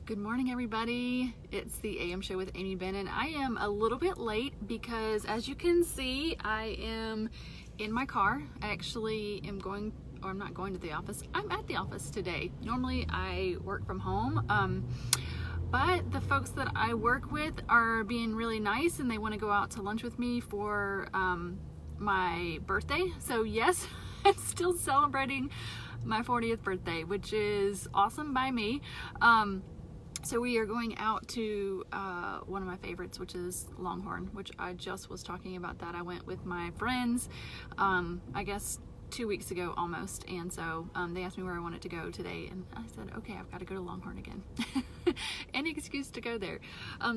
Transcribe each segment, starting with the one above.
Good morning, everybody. It's the AM show with Amy Bennett. I am a little bit late because, as you can see, I am in my car. I actually am going, or I'm not going to the office. I'm at the office today. Normally, I work from home, but the folks that I work with are being really nice and they want to go out to lunch with me for my birthday. So yes, I'm still celebrating my 40th birthday, which is awesome by me. So we are going out to one of my favorites, which is Longhorn, which I just was talking about that. I went with my friends, I guess 2 weeks ago almost, and so they asked me where I wanted to go today, and I said, okay, I've got to go to Longhorn again. Any excuse to go there.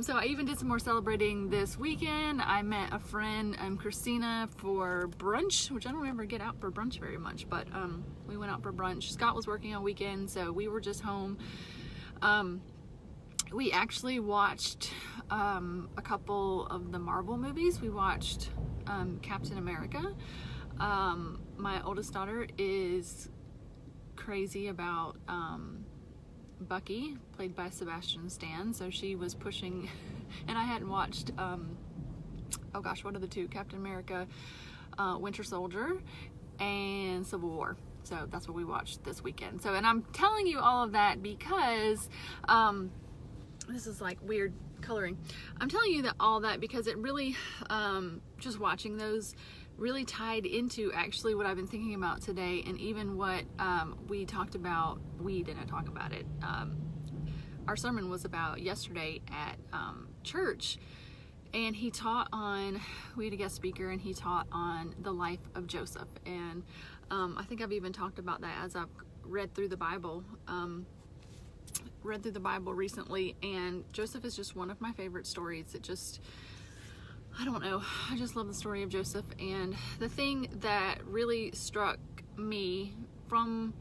So I even did some more celebrating this weekend. I met a friend, Christina, for brunch, which I don't ever get out for brunch very much, but we went out for brunch. Scott was working on weekends, so we were just home. We actually watched a couple of the Marvel movies. We watched Captain America. My oldest daughter is crazy about Bucky, played by Sebastian Stan, so she was pushing, and I hadn't watched, oh gosh, what are the two? Captain America, Winter Soldier, and Civil War. So that's what we watched this weekend. So, and I'm telling you all of that because, this is like weird coloring. I'm telling you that all that because it really, just watching those really tied into actually what I've been thinking about today, and even what we talked about. We didn't talk about it. Our sermon was about yesterday at church, and he taught on, we had a guest speaker, and he taught on the life of Joseph. And I think I've even talked about that as I've read through the Bible. Read through the Bible recently, and Joseph is just one of my favorite stories. It just, I don't know, I just love the story of Joseph. And the thing that really struck me from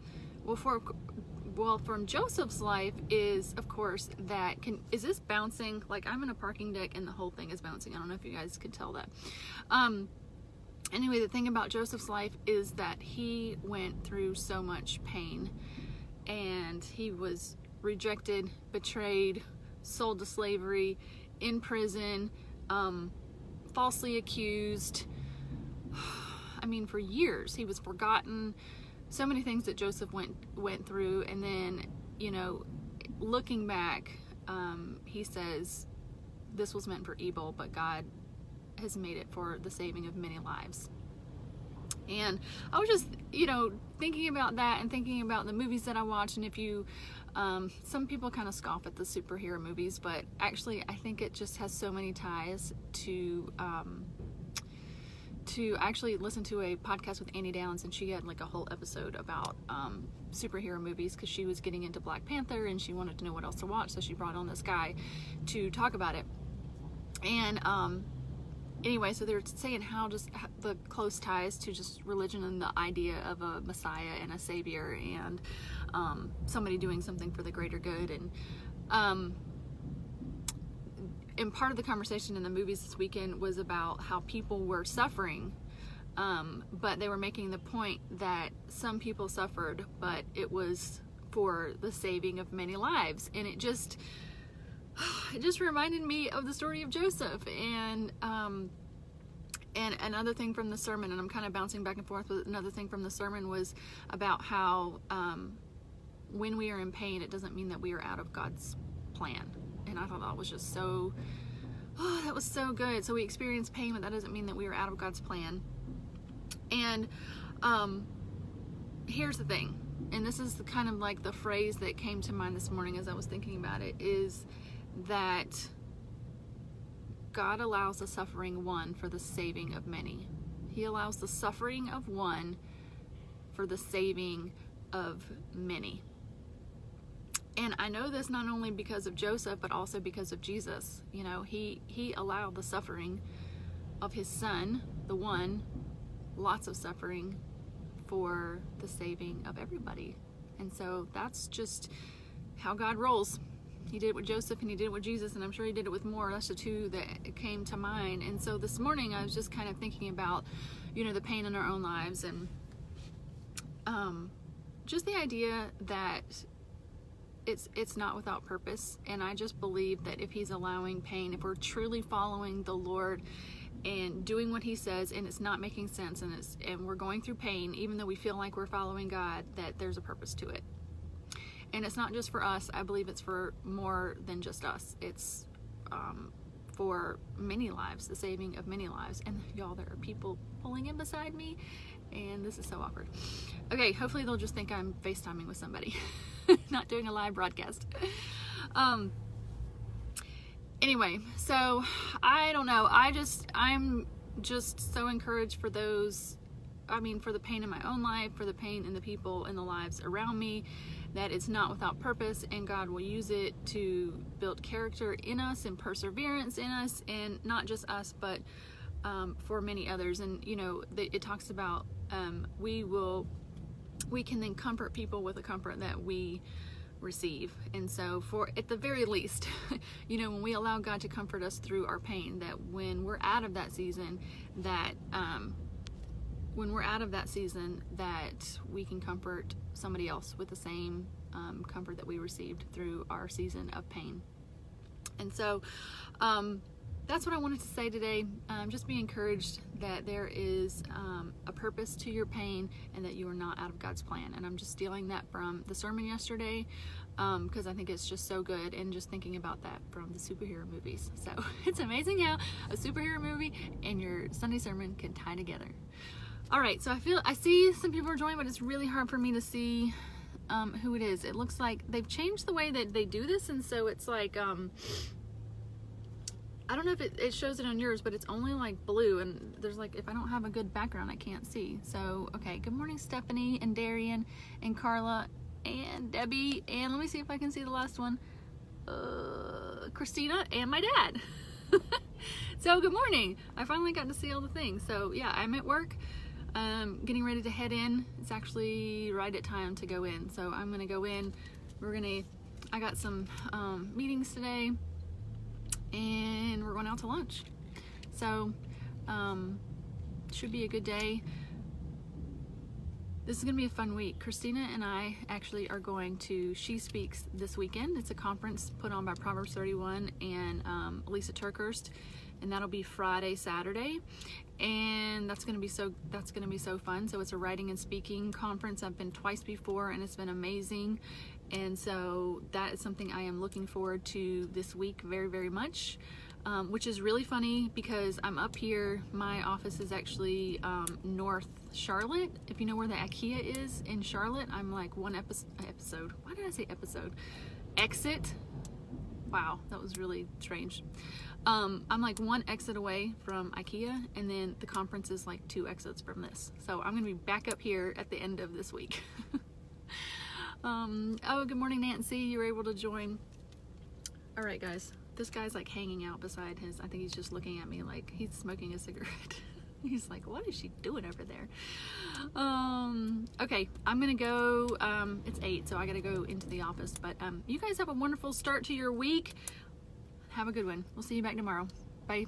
from Joseph's life is, of course, that is this bouncing? Like, I'm in a parking deck and the whole thing is bouncing. I don't know if you guys could tell that. Anyway, the thing about Joseph's life is that he went through so much pain, and he was rejected, betrayed, sold to slavery, in prison, falsely accused. I mean, for years he was forgotten. So many things that Joseph went through, and then, you know, looking back, he says this was meant for evil, but God has made it for the saving of many lives. And I was just, you know, thinking about that and thinking about the movies that I watch. And if you, some people kind of scoff at the superhero movies, but actually I think it just has so many ties to actually listen to a podcast with Annie Downs, and she had like a whole episode about superhero movies because she was getting into Black Panther and she wanted to know what else to watch, so she brought on this guy to talk about it. And anyway, so they're saying how just the close ties to just religion and the idea of a Messiah and a Savior, and somebody doing something for the greater good. And part of the conversation in the movies this weekend was about how people were suffering, but they were making the point that some people suffered, but it was for the saving of many lives. And it just reminded me of the story of Joseph. And another thing from the sermon, and I'm kind of bouncing back and forth, but another thing from the sermon was about how when we are in pain, it doesn't mean that we are out of God's plan. And I thought that was just so, that was so good. So we experience pain, but that doesn't mean that we are out of God's plan. And here's the thing, and this is kind of like the phrase that came to mind this morning as I was thinking about it, is that God allows the suffering one for the saving of many. He allows the suffering of one for the saving of many. And I know this not only because of Joseph, but also because of Jesus. You know, he allowed the suffering of his son, the one, lots of suffering for the saving of everybody. And so that's just how God rolls. He did it with Joseph and he did it with Jesus, and I'm sure he did it with more. That's the two that came to mind. And so this morning I was just kind of thinking about, you know, the pain in our own lives, and just the idea that it's not without purpose. And I just believe that if he's allowing pain, if we're truly following the Lord and doing what he says, and it's not making sense, and we're going through pain, even though we feel like we're following God, that there's a purpose to it. And it's not just for us. I believe it's for more than just us. It's for many lives, the saving of many lives. And y'all, there are people pulling in beside me, and this is so awkward. Okay, hopefully they'll just think I'm FaceTiming with somebody, not doing a live broadcast. Anyway, so I don't know. I'm just so encouraged for those, for the pain in my own life, for the pain in the people in the lives around me, that it's not without purpose, and God will use it to build character in us and perseverance in us, and not just us, but for many others. And it talks about we can then comfort people with the comfort that we receive. And so, for at the very least, when we allow God to comfort us through our pain, that when we're out of that season, that we can comfort somebody else with the same comfort that we received through our season of pain. And so that's what I wanted to say today. Just be encouraged that there is a purpose to your pain, and that you are not out of God's plan. And I'm just stealing that from the sermon yesterday, because I think it's just so good, and just thinking about that from the superhero movies. So it's amazing how a superhero movie and your Sunday sermon can tie together. All right, so I see some people are joining, but it's really hard for me to see who it is. It looks like they've changed the way that they do this, and so it's like I don't know if it shows it on yours, but it's only like blue, and there's like, if I don't have a good background, I can't see. So, okay, good morning, Stephanie and Darian and Carla and Debbie, and let me see if I can see the last one, Christina and my dad. So good morning. I finally got to see all the things. So yeah, I'm at work, getting ready to head in. It's actually right at time to go in. So I'm gonna go in. I got some meetings today, and we're going out to lunch. So should be a good day. This is gonna be a fun week. Christina and I actually are going to She Speaks this weekend. It's a conference put on by Proverbs 31 and Lisa Turkhurst, and that'll be Friday, Saturday, and that's gonna be so fun. So it's a writing and speaking conference. I've been twice before, and it's been amazing. And so that is something I am looking forward to this week very, very much, which is really funny because I'm up here. My office is actually North Charlotte. If you know where the IKEA is in Charlotte, I'm like one episode. Why did I say episode? Exit. Wow, that was really strange. I'm like one exit away from IKEA, and then the conference is like 2 exits from this. So I'm gonna be back up here at the end of this week. Oh, good morning, Nancy. You were able to join. All right, guys. This guy's like hanging out beside I think he's just looking at me like he's smoking a cigarette. He's like, what is she doing over there? Okay, I'm gonna go. It's 8, so I gotta go into the office. But you guys have a wonderful start to your week. Have a good one. We'll see you back tomorrow. Bye.